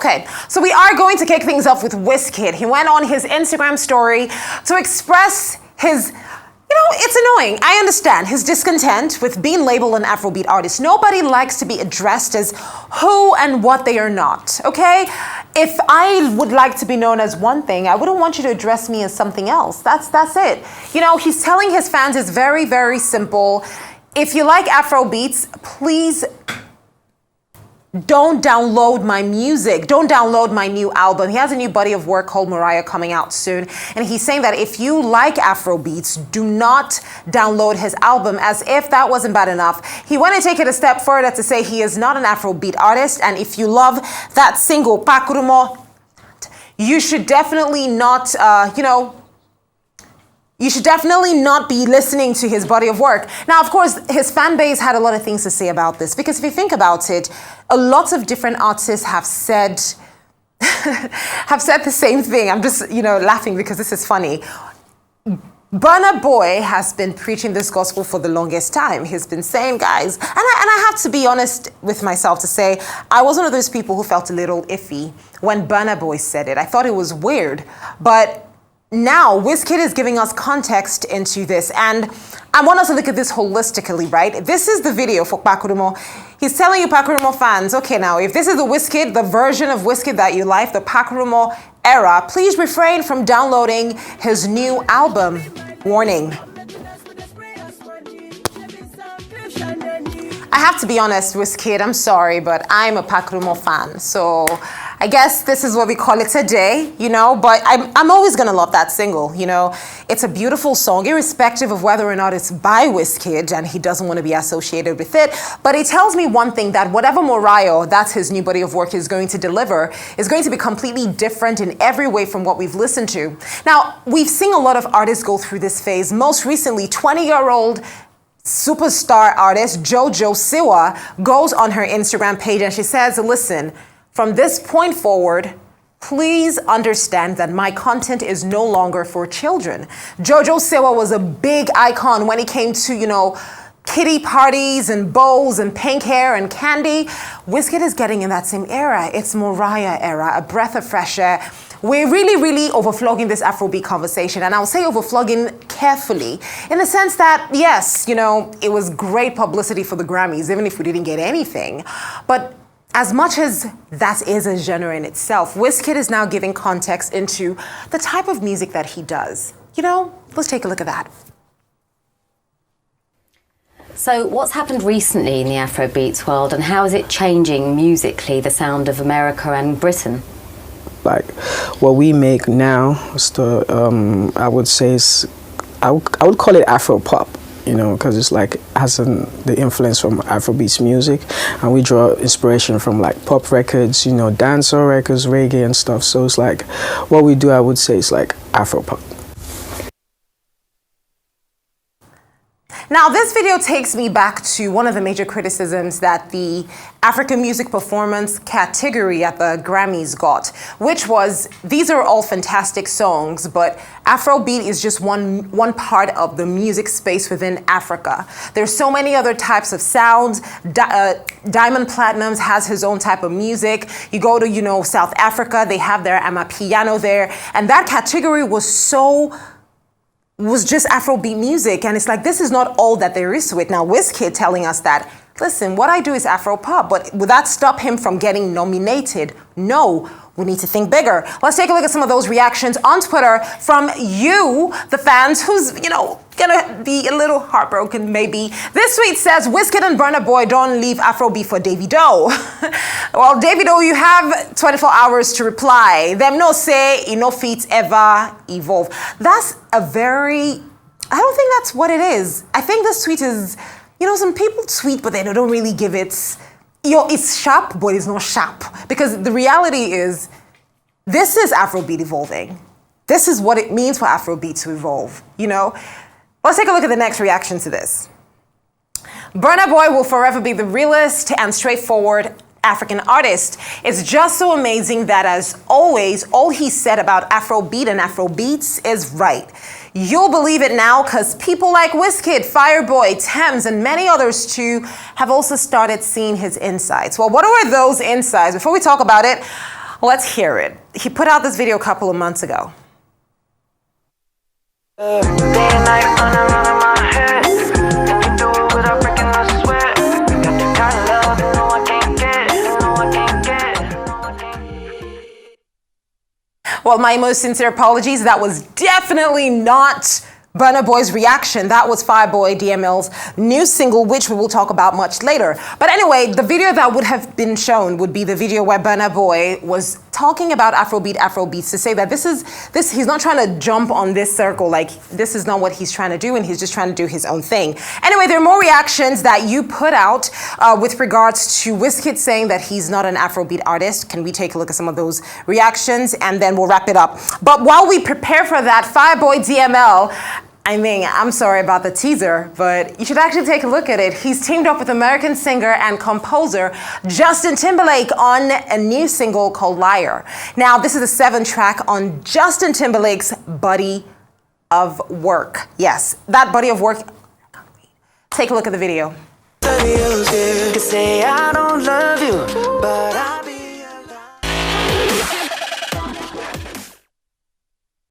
Okay, so we are going to kick things off with Wizkid. He went on his Instagram story to express his, it's annoying. I understand his discontent with being labeled an Afrobeat artist. Nobody likes to be addressed as who and what they are not, okay? If I would like to be known as one thing, I wouldn't want you to address me as something else. That's it. He's telling his fans it's very, very simple. If you like Afrobeats, please don't download my music. Don't download my new album. He has a new body of work called Mariah coming out soon. And he's saying that if you like Afrobeats, do not download his album, as if that wasn't bad enough. He went to take it a step further to say he is not an Afrobeat artist. And if you love that single, Pakurumo, you should definitely not, you should definitely not be listening to his body of work. Now, of course, his fan base had a lot of things to say about this, because if you think about it, a lot of different artists have said the same thing. I'm just, laughing because this is funny. Burna Boy has been preaching this gospel for the longest time. He's been saying, guys, and I have to be honest with myself to say, I was one of those people who felt a little iffy when Burna Boy said it. I thought it was weird, but now, Wizkid is giving us context into this, and I want us to look at this holistically, right? This is the video for Pakurumo. He's telling you, Pakurumo fans, okay, now, if this is the Wizkid, the version of Wizkid that you like, the Pakurumo era, please refrain from downloading his new album. Warning. I have to be honest, Wizkid, I'm sorry, but I'm a Pakurumo fan, so I guess this is what we call it today, but I'm always gonna love that single, It's a beautiful song, irrespective of whether or not it's by Wizkid and he doesn't want to be associated with it. But it tells me one thing, that whatever Mariah, that's his new body of work, is going to deliver, is going to be completely different in every way from what we've listened to. Now, we've seen a lot of artists go through this phase. Most recently, 20-year-old superstar artist Jojo Siwa goes on her Instagram page and she says, listen, from this point forward, please understand that my content is no longer for children. Jojo Siwa was a big icon when it came to, kiddie parties and bows and pink hair and candy. Wizkid is getting in that same era. It's Mariah era, a breath of fresh air. We're really, really overflogging this Afrobeat conversation. And I'll say overflogging carefully in the sense that, yes, it was great publicity for the Grammys, even if we didn't get anything. But as much as that is a genre in itself, Wizkid is now giving context into the type of music that he does. Let's take a look at that. So what's happened recently in the Afrobeats world, and how is it changing musically the sound of America and Britain? Like what we make now, I would say I would call it Afro pop. Because it's like has the influence from Afrobeats music, and we draw inspiration from like pop records, dancehall records, reggae and stuff. So it's like what we do, I would say, is like Afro pop. Now, this video takes me back to one of the major criticisms that the African Music Performance category at the Grammys got, which was, these are all fantastic songs, but Afrobeat is just one part of the music space within Africa. There's so many other types of sounds. Diamond Platnumz has his own type of music. You go to, South Africa, they have their Amapiano there, and that category was just Afrobeat music, and it's like, this is not all that there is to it. Now, Wizkid telling us that, listen, what I do is Afro pop, but would that stop him from getting nominated? No, we need to think bigger. Let's take a look at some of those reactions on Twitter from you, the fans, who's, gonna be a little heartbroken maybe. This tweet says, Wizkid and Burna Boy don't leave Afrobeat for Davido. Well, Davido, you have 24 hours to reply. Them no say, no feats ever evolve. That's I don't think that's what it is. I think this tweet is, some people tweet, but they don't really give it, it's sharp, but it's not sharp. Because the reality is, this is Afrobeat evolving. This is what it means for Afrobeat to evolve, Let's take a look at the next reaction to this. Burna Boy will forever be the realest and straightforward African artist. It's just so amazing that, as always, all he said about Afrobeat and Afrobeats is right. You'll believe it now because people like Wizkid, Fireboy, Thames, and many others too have also started seeing his insights. Well, what are those insights? Before we talk about it, Let's hear it. He put out this video a couple of months ago. Day and night running my head. Can you do it without breaking my sweat? Got the kind of love you know I can't get. No, I can't get. No, I can't. Well, my most sincere apologies. That was definitely not Burna Boy's reaction. That was Fireboy DML's new single, which we will talk about much later. But anyway, the video that would have been shown would be the video where Burna Boy was talking about Afrobeats to say that he's not trying to jump on this circle, like this is not what he's trying to do, and he's just trying to do his own thing. Anyway, there are more reactions that you put out with regards to Wizkid saying that he's not an Afrobeat artist. Can we take a look at some of those reactions, and then we'll wrap it up. But while we prepare for that, Fireboy DML, I mean, I'm sorry about the teaser, but you should actually take a look at it. He's teamed up with American singer and composer Justin Timberlake on a new single called Liar. Now, this is a 7-track on Justin Timberlake's body of work. Yes, that body of work. Take a look at the video. Say I don't love you,